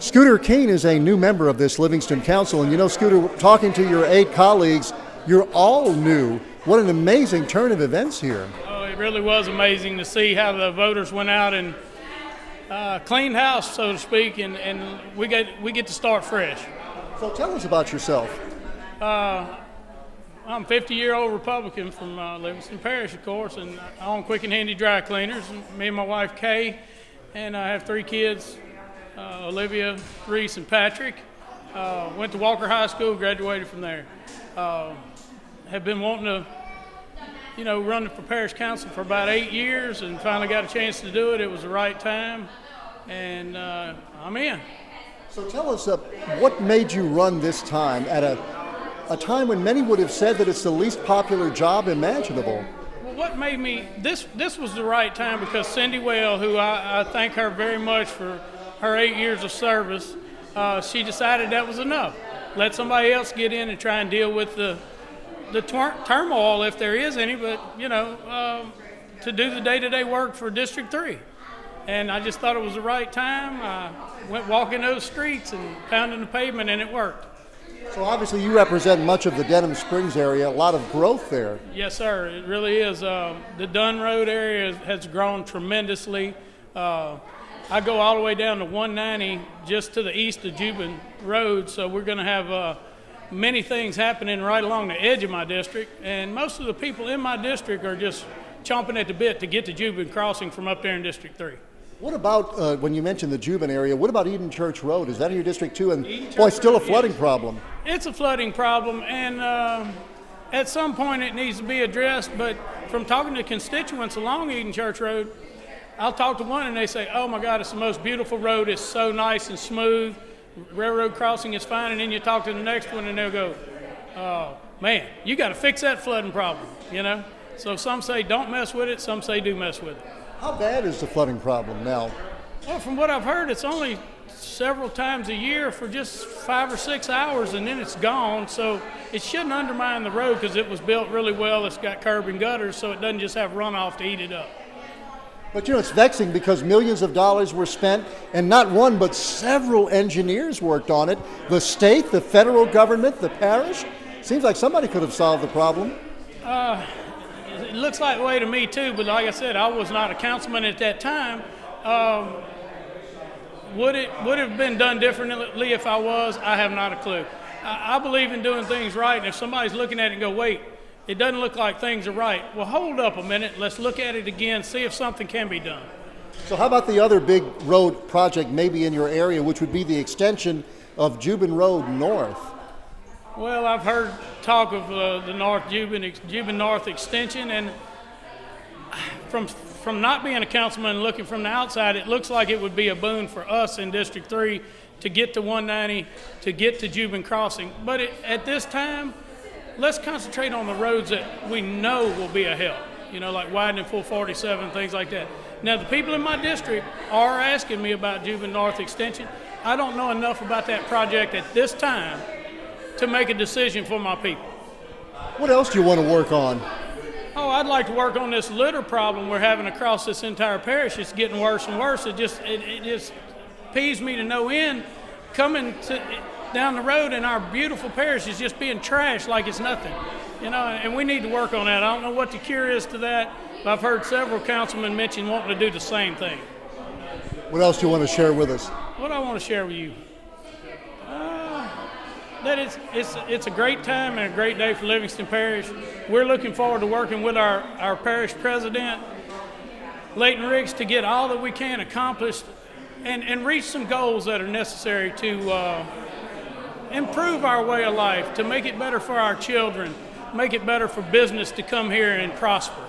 Scooter King is a new member of this Livingston Council, and you know, Scooter, talking to your 8 colleagues, you're all new. What an amazing turn of events here. Oh, it really was amazing to see how the voters went out and cleaned house, so to speak, and we get to start fresh. So tell us about yourself. I'm a 50-year-old Republican from Livingston Parish, of course, and I own Quick and Handy Dry Cleaners. Me and my wife, Kay, and I have 3 kids, Olivia, Reese, and Patrick. Went to Walker High School, graduated from there. Have been wanting to, run for parish council for about 8 years, and finally got a chance to do it. It was the right time, and I'm in. So tell us, what made you run this time at a time when many would have said that it's the least popular job imaginable? Well, what made me, this was the right time because Cindy Well, who I thank her very much for her 8 years of service, she decided that was enough. Let somebody else get in and try and deal with the turmoil, if there is any, but, to do the day-to-day work for District 3. And I just thought it was the right time. I went walking those streets and pounding the pavement, and it worked. So obviously you represent much of the Denham Springs area, a lot of growth there. Yes, sir, it really is. The Dunn Road area has grown tremendously. I go all the way down to 190 just to the east of Jubin Road, so we're going to have many things happening right along the edge of my district, and most of the people in my district are just chomping at the bit to get to Jubin Crossing from up there in District 3. What about, when you mentioned the Jubin area, what about Eden Church Road? Is that in your district too? And boy, still a flooding problem. It's a flooding problem, and at some point it needs to be addressed, but from talking to constituents along Eden Church Road, I'll talk to one and they say, oh my God, it's the most beautiful road, it's so nice and smooth, railroad crossing is fine, and then you talk to the next one and they'll go, oh man, you got to fix that flooding problem, So some say don't mess with it, some say do mess with it. How bad is the flooding problem now? Well, from what I've heard, it's only several times a year for just 5 or 6 hours, and then it's gone. So it shouldn't undermine the road because it was built really well. It's got curb and gutters, so it doesn't just have runoff to eat it up. But it's vexing because millions of dollars were spent, and not one but several engineers worked on it. The state, the federal government, the parish. Seems like somebody could have solved the problem. It looks that way to me too, but like I said, I was not a councilman at that time. Would it have been done differently if I was? I have not a clue. I believe in doing things right, and if somebody's looking at it and go, wait, it doesn't look like things are right. Well, hold up a minute. Let's look at it again, see if something can be done. So how about the other big road project maybe in your area, which would be the extension of Jubin Road North? Well, I've heard talk of the North Jubin North extension, and from not being a councilman and looking from the outside, it looks like it would be a boon for us in District 3 to get to 190, to get to Jubin Crossing. But at this time, let's concentrate on the roads that we know will be a help, like widening 447, things like that. Now, the people in my district are asking me about Jubin North extension. I don't know enough about that project at this time to make a decision for my people. What else do you want to work on? Oh, I'd like to work on this litter problem we're having across this entire parish. It's getting worse and worse. It just peeves me to no end. Down the road in our beautiful parish is just being trashed like it's nothing. And we need to work on that. I don't know what the cure is to that, but I've heard several councilmen mention wanting to do the same thing. What else do you want to share with us? What I want to share with you? That it's a great time and a great day for Livingston Parish. We're looking forward to working with our parish president, Leighton Riggs, to get all that we can accomplished and reach some goals that are necessary to improve our way of life, to make it better for our children, make it better for business to come here and prosper.